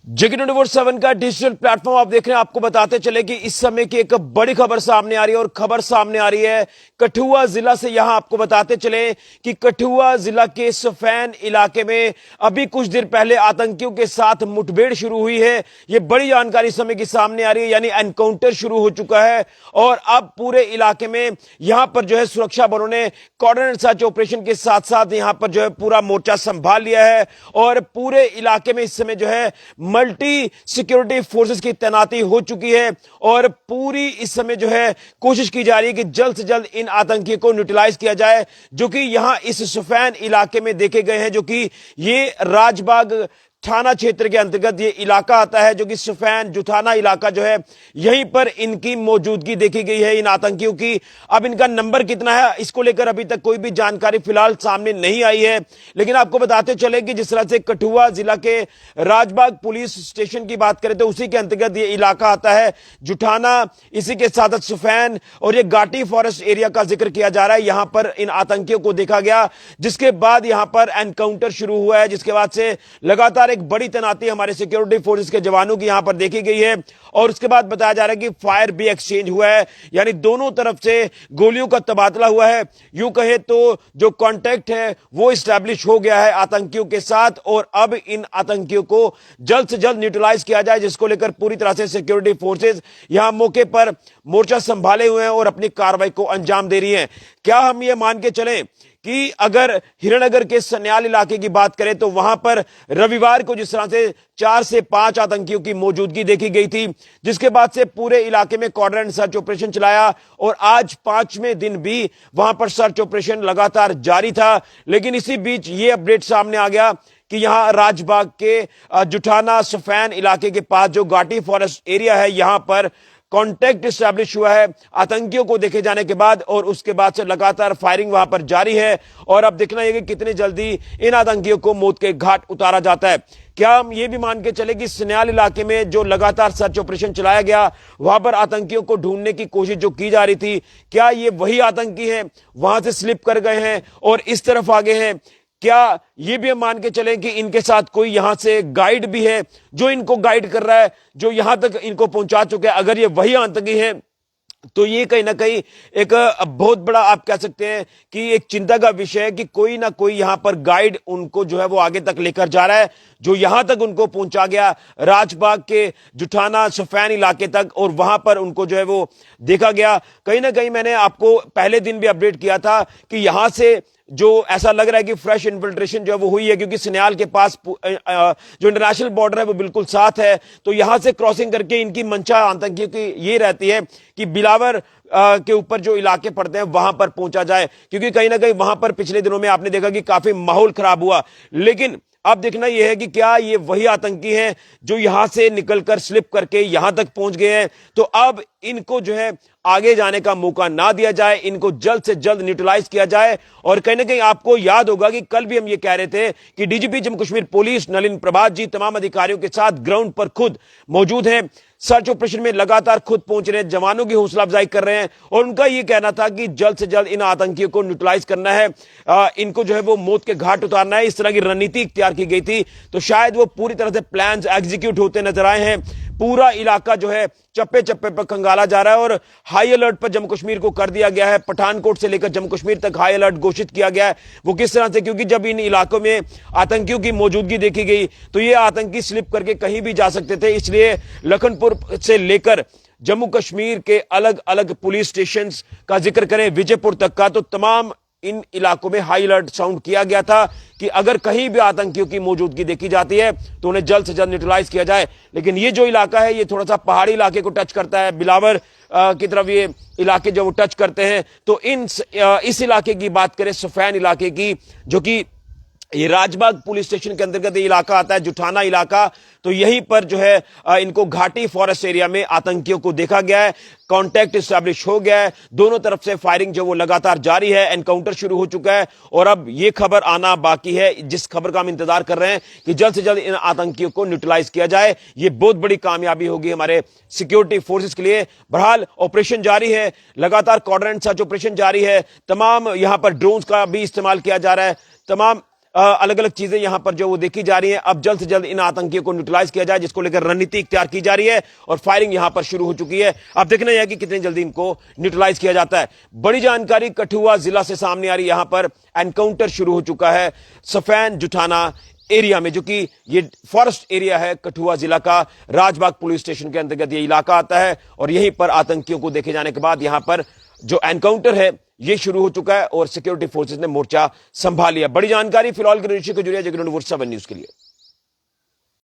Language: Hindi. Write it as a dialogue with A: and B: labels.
A: जगत 24/7 का डिजिटल प्लेटफॉर्म आप देख रहे हैं। आपको बताते चले कि इस समय की एक बड़ी खबर सामने आ रही है और खबर सामने आ रही है कठुआ जिला से। यहां आपको बताते चले कि कठुआ जिला के सफैन इलाके में अभी कुछ देर पहले आतंकियों के साथ मुठभेड़ शुरू हुई है। यह बड़ी जानकारी इस समय की सामने आ रही है, यानी एनकाउंटर शुरू हो चुका है और अब पूरे इलाके में यहां पर जो है सुरक्षा बलों ने कॉर्डन सर्च ऑपरेशन के साथ साथ यहां पर जो है पूरा मोर्चा संभाल लिया है और पूरे इलाके में इस समय जो है मल्टी सिक्योरिटी फोर्सेस की तैनाती हो चुकी है और पूरी इस समय जो है कोशिश की जा रही है कि जल्द से जल्द इन आतंकियों को न्यूट्रलाइज किया जाए, जो कि यहां इस सफैन इलाके में देखे गए हैं, जो कि ये राजबाग थाना क्षेत्र के अंतर्गत ये इलाका आता है, जो कि सफैन जुठाना इलाका जो है यहीं पर इनकी मौजूदगी देखी गई है इन आतंकियों की। अब इनका नंबर कितना है इसको लेकर अभी तक कोई भी जानकारी फिलहाल सामने नहीं आई है, लेकिन आपको बताते चले कि जिस तरह से कठुआ जिला के राजबाग पुलिस स्टेशन की बात करें तो उसी के अंतर्गत ये इलाका आता है जुठाना, इसी के साथ सफैन और ये घाटी फॉरेस्ट एरिया का जिक्र किया जा रहा है। यहां पर इन आतंकियों को देखा गया, जिसके बाद यहां पर एनकाउंटर शुरू हुआ है, जिसके बाद से लगातार एक बड़ी तैनाती हमारे सिक्योरिटी फोर्सेस के जवानों की यहां पर देखी गई है और उसके बाद बताया जा रहा है कि फायर भी एक्सचेंज हुआ है, यानी दोनों तरफ से गोलियों का तबादला हुआ है। यूं कहे तो जो कांटेक्ट है वो एस्टैब्लिश हो गया है आतंकियों के साथ और अब इन आतंकियों को जल्द से जल्द न्यूट्रलाइज किया जाए, जिसको लेकर पूरी तरह से सिक्योरिटी फोर्सेस यहां मौके पर मोर्चा संभाले हुए हैं और अपनी कार्रवाई को अंजाम दे रही है। क्या हम ये मान के चलें कि अगर हिरणनगर के सन्याल इलाके की बात करें तो वहां पर रविवार को जिस तरह से 4 से 5 आतंकियों की मौजूदगी देखी गई थी, जिसके बाद से पूरे इलाके में कॉर्डन सर्च ऑपरेशन चलाया और आज 5वें दिन भी वहां पर सर्च ऑपरेशन लगातार जारी था। लेकिन इसी बीच ये अपडेट सामने आ गया कि यहां राजबाग के जुठाना सफैन इलाके के पास जो घाटी फॉरेस्ट एरिया है, यहां पर कांटेक्ट स्टैब्लिश हुआ है आतंकियों को देखे जाने के बाद और उसके बाद से लगातार फायरिंग वहां पर जारी है और अब देखना यह कि कितनी जल्दी इन आतंकियों को मौत के घाट उतारा जाता है। क्या हम ये भी मान के चले कि सन्याल इलाके में जो लगातार सर्च ऑपरेशन चलाया गया, वहां पर आतंकियों को ढूंढने की कोशिश जो की जा रही थी, क्या ये वही आतंकी हैं वहां से स्लिप कर गए हैं और इस तरफ आगे हैं? क्या ये भी हम मान के चलें कि इनके साथ कोई यहां से गाइड भी है जो इनको गाइड कर रहा है, जो यहां तक इनको पहुंचा चुके हैं? अगर ये वही आतंकी हैं तो ये कहीं ना कहीं एक बहुत बड़ा आप कह सकते हैं कि एक चिंता का विषय है कि कोई ना कोई यहां पर गाइड उनको जो है वो आगे तक लेकर जा रहा है, जो यहां तक उनको पहुंचा गया राजबाग के जुठाना सफैन इलाके तक और वहां पर उनको जो है वो देखा गया। कहीं ना कहीं मैंने आपको पहले दिन भी अपडेट किया था कि यहां से जो ऐसा लग रहा है कि फ्रेश इन्फिल्ट्रेशन जो है वो हुई है, क्योंकि सन्याल के पास जो इंटरनेशनल बॉर्डर है वो बिल्कुल साथ है, तो यहां से क्रॉसिंग करके इनकी मंशा आतंकियों की ये रहती है कि बिलावर के ऊपर जो इलाके पड़ते हैं वहां पर पहुंचा जाए, क्योंकि कहीं ना कहीं वहां पर पिछले दिनों में आपने देखा कि काफी माहौल खराब हुआ। लेकिन अब देखना यह है कि क्या ये वही आतंकी हैं जो यहां से निकलकर स्लिप करके यहां तक पहुंच गए हैं। तो अब इनको जो है आगे जाने का मौका ना दिया जाए, इनको जल्द से जल्द न्यूट्रलाइज किया जाए। और कहीं ना कहीं आपको याद होगा कि कल भी हम ये कह रहे थे कि डीजीपी जम्मू कश्मीर पुलिस नलिन प्रभात जी तमाम अधिकारियों के साथ ग्राउंड पर खुद मौजूद हैं, सर्च ऑपरेशन में लगातार खुद पहुंच रहे हैं, जवानों की हौसला अफजाई कर रहे हैं और उनका यह कहना था कि जल्द से जल्द इन आतंकियों को न्यूट्रलाइज करना है, इनको जो है वो मौत के घाट उतारना है। इस तरह की रणनीति इख्तियार की गई थी, तो शायद वो पूरी तरह से प्लान एग्जीक्यूट होते नजर आए हैं। पूरा इलाका जो है चप्पे चप्पे पर खंगाला जा रहा है और हाई अलर्ट पर जम्मू कश्मीर को कर दिया गया है। पठानकोट से लेकर जम्मू कश्मीर तक हाई अलर्ट घोषित किया गया है। वो किस तरह से, क्योंकि जब इन इलाकों में आतंकियों की मौजूदगी देखी गई तो ये आतंकी स्लिप करके कहीं भी जा सकते थे, इसलिए लखनपुर से लेकर जम्मू कश्मीर के अलग अलग पुलिस स्टेशन का जिक्र करें विजयपुर तक का, तो तमाम इन इलाकों में हाई अलर्ट साउंड किया गया था कि अगर कहीं भी आतंकियों की मौजूदगी देखी जाती है तो उन्हें जल्द से जल्द न्यूट्रलाइज किया जाए। लेकिन ये जो इलाका है ये थोड़ा सा पहाड़ी इलाके को टच करता है, बिलावर की तरफ ये इलाके जो वो टच करते हैं। तो इस इलाके की बात करें सफैन इलाके की, जो कि ये राजबाग पुलिस स्टेशन के अंतर्गत ये इलाका आता है जुठाना इलाका, तो यहीं पर जो है इनको घाटी फॉरेस्ट एरिया में आतंकियों को देखा गया है, कांटेक्ट एस्टैब्लिश हो गया है, दोनों तरफ से फायरिंग जो वो लगातार जारी है, एनकाउंटर शुरू हो चुका है और अब ये खबर आना बाकी है, जिस खबर का हम इंतजार कर रहे हैं कि जल्द से जल्द इन आतंकियों को न्यूट्रलाइज किया जाए। ये बहुत बड़ी कामयाबी होगी हमारे सिक्योरिटी फोर्सेस के लिए। बहरहाल ऑपरेशन जारी है, लगातार कॉर्डन सर्च ऑपरेशन जारी है, तमाम यहां पर ड्रोन्स का भी इस्तेमाल किया जा रहा है, तमाम अलग अलग चीजें यहां पर जो वो देखी जा रही हैं। अब जल्द से जल्द इन आतंकियों को न्यूट्रलाइज किया जाए, जिसको लेकर रणनीति इख्तियार की जा रही है और फायरिंग यहां पर शुरू हो चुकी है। अब देखना यह है कि कितनी जल्दी इनको न्यूट्रलाइज किया जाता है। बड़ी जानकारी कठुआ जिला से सामने आ रही है। यहां पर एनकाउंटर शुरू हो चुका है सफैन जुठाना एरिया में, जो कि ये फॉरेस्ट एरिया है कठुआ जिला का। राजबाग पुलिस स्टेशन के अंतर्गत ये इलाका आता है और यहीं पर आतंकियों को देखे जाने के बाद यहां पर जो एनकाउंटर है ये शुरू हो चुका है और सिक्योरिटी फोर्सेस ने मोर्चा संभाल लिया। बड़ी जानकारी फिलहाल के ऋषि को जुड़िया जगह 7 न्यूज के लिए।